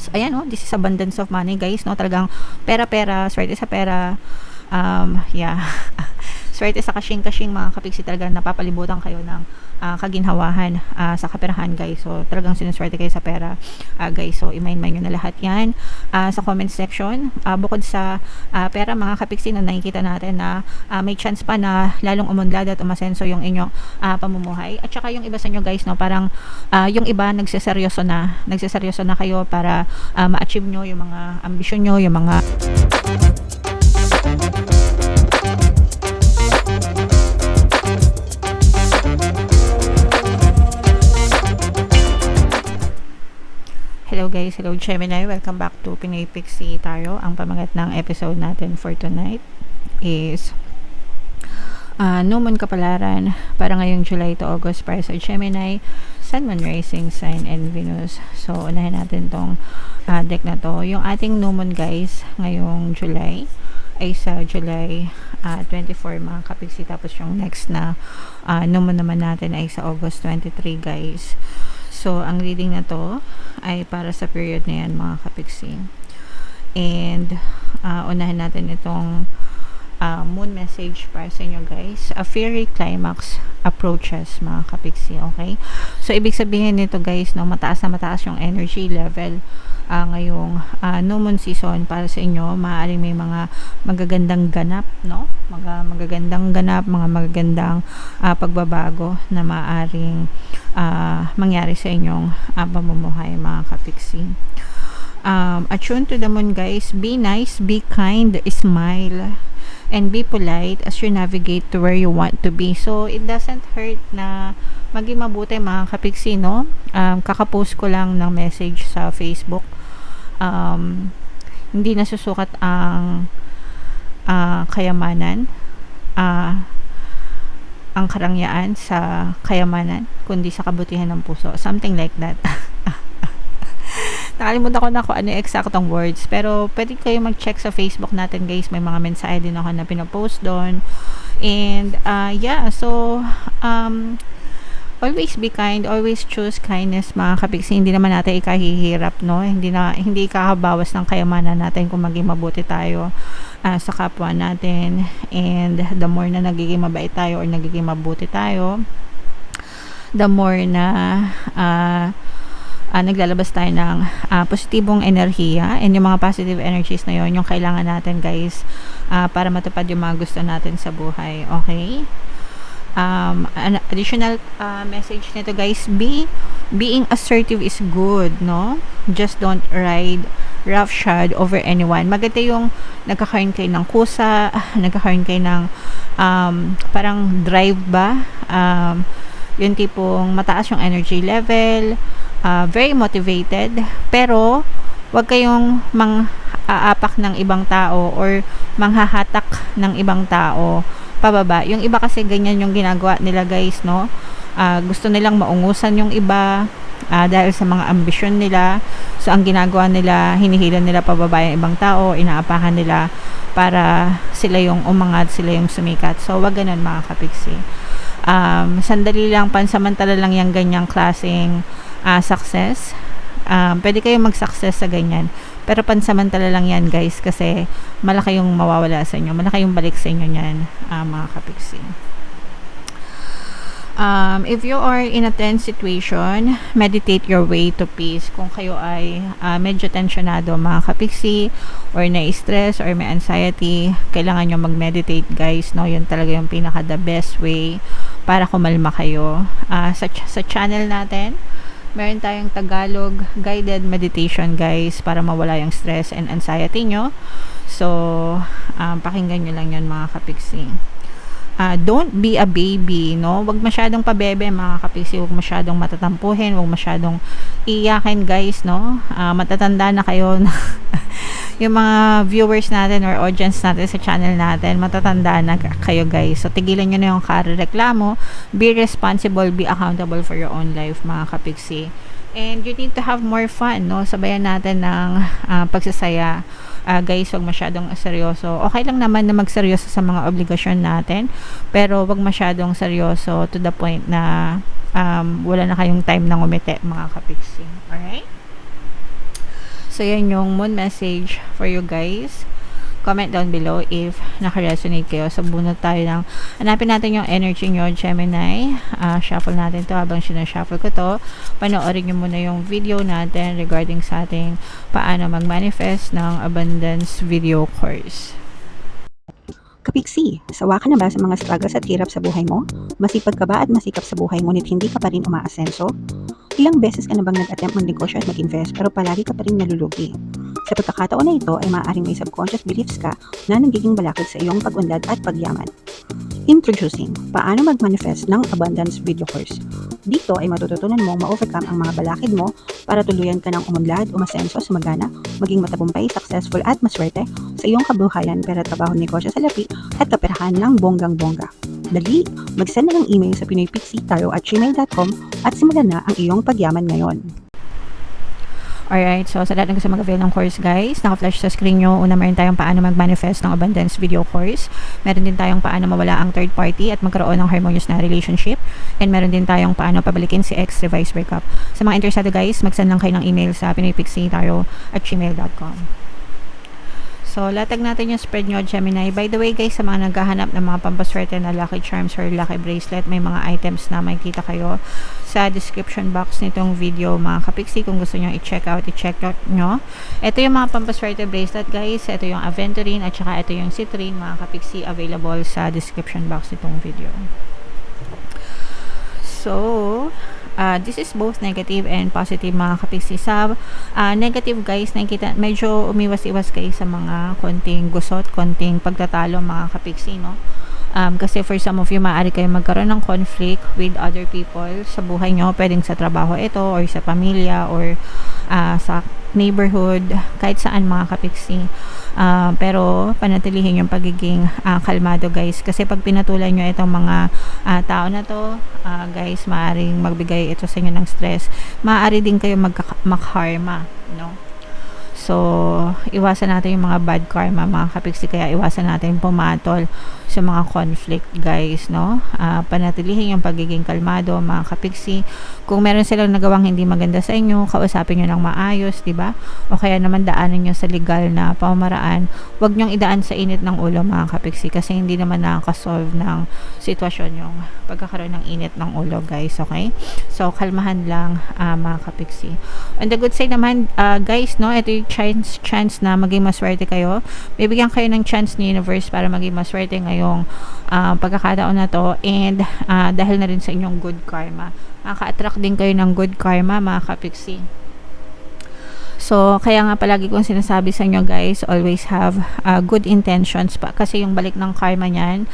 is, ayan no, this is abundance of money guys, no, talagang pera-pera, swerte sa pera, yeah. Swerte sa kashing-kashing mga kapiksi, talagang napapalibutan kayo ng kaginhawahan sa kaperahan guys. So talagang sinuswerte kayo sa pera guys. So i-mind nyo na lahat yan sa comment section. Bukod sa pera mga kapiksi, na nakikita natin na may chance pa na lalong umunlad at umasenso yung inyong pamumuhay. At saka yung iba sa inyo guys, no, parang yung iba nagseseryoso na kayo para ma-achieve nyo yung mga ambisyon nyo, yung mga hello guys, hello Gemini, welcome back to Pinoy Pixie Tarot. Ang pamagat ng episode natin for tonight is New Moon Kapalaran para ngayong July to August para sa Gemini, Sun, Moon, Rising Sign, and Venus. So unahin natin tong deck na to. Yung ating New Moon guys ngayong July ay sa July 24 mga kapiksi, tapos yung next na New Moon naman natin ay sa August 23 guys. So, ang reading na to ay para sa period na yan mga kapiksi. And, unahin natin itong moon message para sa inyo guys. A fiery climax approaches mga kapiksi, okay? So, ibig sabihin nito guys, no, mataas na mataas yung energy level ngayong new moon season para sa inyo. Maaaring may mga magagandang ganap, no? Mga magagandang ganap, mga magagandang pagbabago na maaaring mangyari sa inyong pamumuhay mga kapiksi. Attune to the moon guys. Be nice, be kind, smile, and be polite as you navigate to where you want to be. So, it doesn't hurt na maging mabuti mga kapiksi, no? Kakapost ko lang ng message sa Facebook. Hindi nasusukat ang kayamanan, ang karangyaan sa kayamanan, kundi sa kabutihan ng puso. Something like that. Nakalimutan ko na kung ano yung eksaktong words. Pero pwede kayo mag-check sa Facebook natin guys. May mga mensahe din ako na pinopost doon. And yeah, so always be kind, always choose kindness mga kapiksi. Hindi naman natin ikahihirap, no? Hindi kakabawas ng kayamanan natin kung maging mabuti tayo sa kapwa natin. And the more na nagiging mabait tayo or nagiging mabuti tayo, the more na naglalabas tayo ng positibong enerhiya. And yung mga positive energies na yon yung kailangan natin guys para matupad yung mga gusto natin sa buhay, okay? An additional message nito guys, being assertive is good, no? Just don't ride roughshod over anyone. Maganda yung nagkakaroon kayo ng kusa, nagkakaroon kayo ng parang drive ba, yung tipong mataas yung energy level, very motivated, pero wag kayong mang-aapak ng ibang tao or manghahatak ng ibang tao pababa. Yung iba kasi ganyan yung ginagawa nila guys, no? Gusto nilang maungusan yung iba dahil sa mga ambisyon nila. So ang ginagawa nila, hinihilan nila pababa yung ibang tao, inaapakan nila para sila yung umangat, sila yung sumikat. So wag ganun mga kapiksi. Sandali lang, pansamantala lang yung ganyang klaseng success. Pwede kayong mag-success sa ganyan, pero pansamantala lang yan guys, kasi malaki yung mawawala sa inyo, malaki yung balik sa inyo yan mga kapiksi. If you are in a tense situation, meditate your way to peace. Kung kayo ay medyo tensionado mga kapiksi, or na-stress or may anxiety, kailangan nyo mag-meditate guys, no? Yun talaga yung pinaka the best way para kumalma kayo. Sa channel natin, meron tayong Tagalog guided meditation guys, para mawala yung stress and anxiety nyo. So pakinggan nyo lang yun mga kapiksi. Don't be a baby, no? Wag masyadong pabebe mga kapiksi, wag masyadong matatampuhin, wag masyadong iyakin guys, no? Matatanda na kayo. Yung mga viewers natin or audience natin sa channel natin, matatanda na kayo guys. So tigilan nyo na yung kareklamo. Be responsible, be accountable for your own life mga kapiksi. And you need to have more fun, no? Sabayan natin ng pagsasaya. Guys, wag masyadong seryoso. Okay lang naman na magseryoso sa mga obligasyon natin, pero wag masyadong seryoso to the point na wala na kayong time na ngumiti mga kapiksi. Alright? So, yan yung moon message for you guys. Comment down below if naka-resonate kayo. So, bunot tayo ng, hanapin natin yung energy nyo, Gemini. Shuffle natin to habang sinashuffle ko to. Panoorin nyo muna yung video natin regarding sa ating paano mag-manifest ng abundance video course. Kapiksi, sawa ka na ba sa mga struggles at hirap sa buhay mo? Masipag ka ba at masikap sa buhay ngunit hindi ka pa rin umaasenso? Ilang beses ka na bang nag-attempt magnegosyo at mag-invest pero palagi ka pa rin nalulugi? Sa pagkakataon na ito ay maaaring may subconscious beliefs ka na nagiging balakid sa iyong pag-unlad at pagyaman. Introducing, paano mag-manifest ng abundance video course. Dito ay matututunan mong ma-overcome ang mga balakid mo para tuluyan ka ng umunlad, umasenso, sumagana, maging matagumpay, successful at maswerte sa iyong kabuhayan, pera, trabaho, negosyo sa lapi at kaperahan ng bonggang-bongga. Dali, mag-send na ng email sa pinoypixie@gmail.com at simulan na ang iyong pagyaman ngayon. Alright, so sa lahat ng gusto mag-avail ng course guys, naka-flash sa screen nyo. Una, meron tayong paano mag-manifest ng abundance video course. Meron din tayong paano mawala ang third party at magkaroon ng harmonious na relationship. And meron din tayong paano pabalikin si ex reverse breakup. Sa mga interesado guys, mag-send lang kayo ng email sa pinoypixie@gmail.com. So, latag natin yung spread nyo, Gemini. By the way, guys, sa mga naghahanap ng mga pampaswerte na lucky charms or lucky bracelet, may mga items na makikita kayo sa description box nitong video, mga kapiksi. Kung gusto nyo i-check out nyo. Ito yung mga pampaswerte bracelet, guys. Ito yung aventurine at saka ito yung citrine, mga kapiksi, available sa description box nitong video. So, this is both negative and positive, mga kapiksi. Sa negative guys, nakikita medyo umiwas-iwas kayo sa mga konting gusot, konting pagtatalo, mga kapiksi, no? Kasi for some of you, maaari kayo magkaroon ng conflict with other people sa buhay nyo, pwedeng sa trabaho ito or sa pamilya or sa neighborhood, kahit saan, mga kapiksi. Pero panatilihin yung pagiging kalmado guys, kasi pag pinatulan nyo itong mga tao na to, guys, maaaring magbigay ito sa inyo ng stress. Maaari din kayo mag-karma, no? So, iwasan natin yung mga bad karma, mga kapiksi, kaya iwasan natin pumatol sa mga conflict, guys, no? Panatilihin yung pagiging kalmado, mga kapiksi. Kung meron silang nagawang hindi maganda sa inyo, kausapin nyo ng maayos, di ba? O kaya naman daanan nyo sa legal na pamamaraan. Huwag nyong idaan sa init ng ulo, mga kapiksi, kasi hindi naman nakakasolve ng sitwasyon yung pagkakaroon ng init ng ulo, guys, okay? So, kalmahan lang, mga kapiksi. On the good side naman, guys, no, ito yung chance na maging maswerte kayo. Bibigyan kayo ng chance ni universe para maging maswerte ngayong pagkakataon na to, and dahil na rin sa inyong good karma. Makaka-attract din kayo ng good karma, mga kapiksi. So, kaya nga palagi kong sinasabi sa inyo guys, always have good intentions pa. Kasi yung balik ng karma niyan,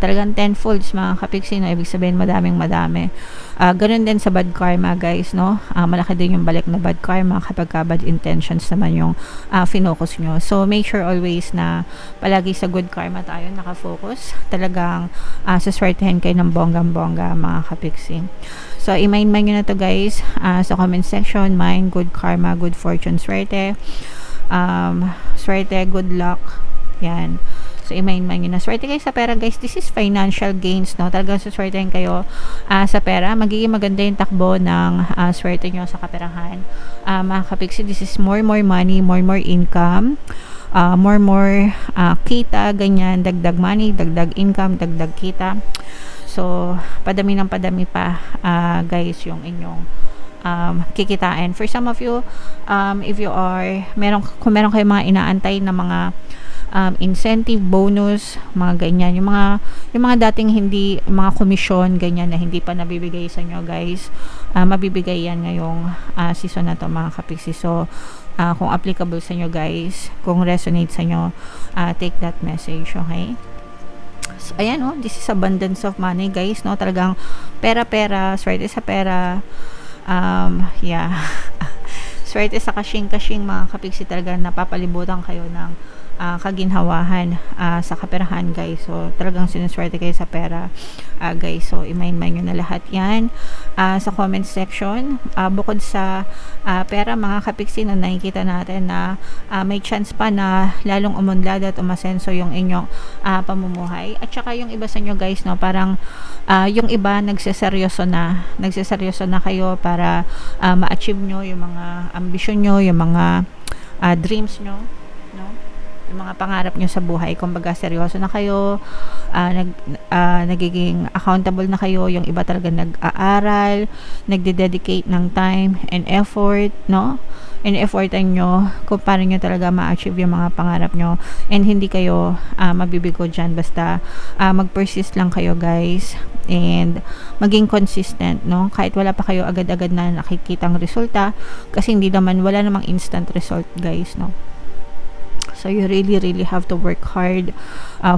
talagang tenfolds, mga kapiksi, no? Ibig sabihin, madami. Ganun din sa bad karma, guys, no? Malaki din yung balik na bad karma kapag bad intentions naman yung finocus nyo. So, make sure always na palagi sa good karma tayo nakafocus. Talagang saswertehin kayo ng bonggang-bongga, mga kapiksi. So, i-mind nyo na to guys sa comment section. Mind, good karma, good fortune, swerte. Swerte, good luck. Yan. So, i-mind nyo na. Swerte kayo sa pera guys. This is financial gains, no? Talagang saswertehin kayo sa pera. Magiging maganda yung takbo ng swerte nyo sa kaperahan. Mga kapiksi, this is more money, more income. More kita, ganyan. Dagdag money, dagdag income, dagdag kita. So, padami pa, guys, yung inyong kikitain. For some of you, if you are, kung meron kayong mga inaantay na mga incentive, bonus, mga ganyan, yung mga dating hindi, mga komisyon, ganyan, na hindi pa nabibigay sa inyo, guys, mabibigay yan ngayong season na to, mga kapiksi. So, kung applicable sa inyo, guys, kung resonate sa inyo, take that message, okay? So, ayan, no, this is abundance of money, guys, no? Talagang pera, swerte sa pera, yeah. Swerte sa kashing, mga kapiksi, talaga napapalibutan kayo ng kaginhawahan sa kaperahan, guys. So, talagang sinuswerte kayo sa pera, guys. So, i-mind nyo na lahat yan sa comment section. Bukod sa pera, mga kapiksi, na nakikita natin na may chance pa na lalong umunlad at umasenso yung inyong pamumuhay. At saka yung iba sa inyo, guys, no, parang yung iba nagseseryoso na kayo para ma-achieve nyo yung mga ambisyon nyo, yung mga dreams nyo, no? Yung mga pangarap nyo sa buhay. Kumbaga, seryoso na kayo, nagiging accountable na kayo. Yung iba talaga nag-aaral, nagde-dedicate ng time and effort, no? And effortan nyo kung paano nyo talaga ma-achieve yung mga pangarap nyo. And hindi kayo mabibigo dyan. Basta mag-persist lang kayo, guys. And maging consistent, no? Kahit wala pa kayo agad-agad na nakikitang resulta. Kasi hindi naman, wala namang instant result, guys, no? So, you really have to work hard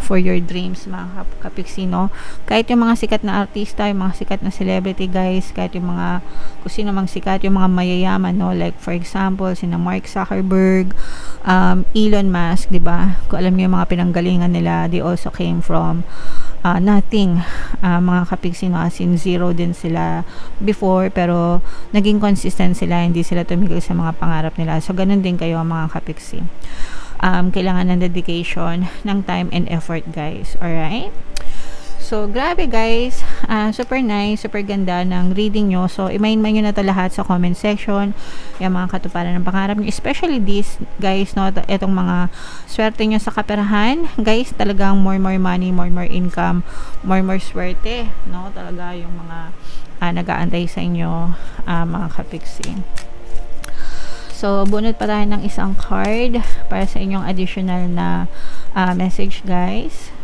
for your dreams, mga kapiksi, no? Kahit yung mga sikat na artista, yung mga sikat na celebrity, guys, kahit yung mga, kung sino mang sikat, yung mga mayayaman, no? Like, for example, sina Mark Zuckerberg, Elon Musk, di ba? Kung alam niyo yung mga pinanggalingan nila, they also came from nothing, mga kapiksi, no? As in, zero din sila before, pero naging consistent sila, hindi sila tumigil sa mga pangarap nila. So, ganun din kayo, mga kapiksi. Kailangan ng dedication, ng time and effort, guys. Alright? So, grabe, guys. Super nice, super ganda ng reading nyo. So, i-main nyo na to lahat sa comment section. Yung mga katuparan ng pangarap nyo. Especially this, guys, no? Itong mga swerte nyo sa kaperahan. Guys, talagang more money, more income, more swerte, no? Talaga yung mga nag-aantay sa inyo, mga kapiksi. So, bunot pa tayo ng isang card para sa inyong additional na message, guys.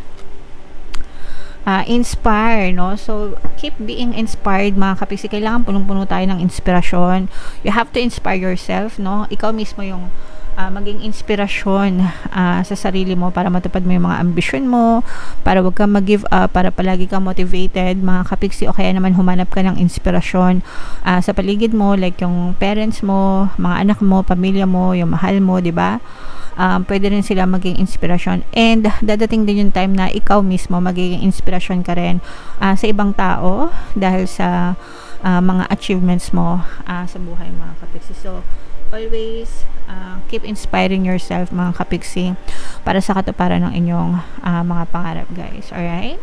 Inspire, no? So, keep being inspired, mga kapiksi. Kailangan punong-puno tayo ng inspirasyon. You have to inspire yourself, no? Ikaw mismo yung maging inspirasyon sa sarili mo para matupad mo yung mga ambisyon mo, para wag kang mag-give up, para palagi kang motivated, mga kapiksi, o kaya naman humanap ka ng inspirasyon sa paligid mo, like yung parents mo, mga anak mo, pamilya mo, yung mahal mo, di ba? Pwede rin sila maging inspirasyon, and dadating din yung time na ikaw mismo magiging inspirasyon ka rin sa ibang tao dahil sa mga achievements mo sa buhay, mga kapiksi. So, always keep inspiring yourself, mga kapiksi, para sa katuparan ng inyong mga pangarap, guys. Alright?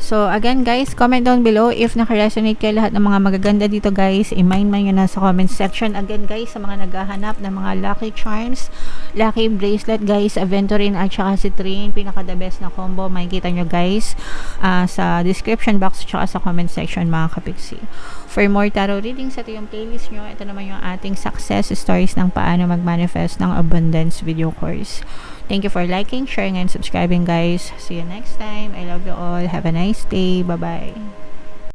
So, again, guys, comment down below if naka-resonate kayo lahat ng mga magaganda dito, guys. I-mind nyo na sa comment section. Again, guys, sa mga naghahanap ng mga lucky charms, lucky bracelet, guys, Aventurine at saka Citrine, pinaka-the best na combo, makikita nyo, guys, sa description box at saka sa comment section, mga kapiksi. For more tarot readings, ito yung playlist nyo. Ito naman yung ating success stories ng paano mag-manifest ng abundance video course. Thank you for liking, sharing, and subscribing, guys. See you next time. I love you all. Have a nice day. Bye-bye.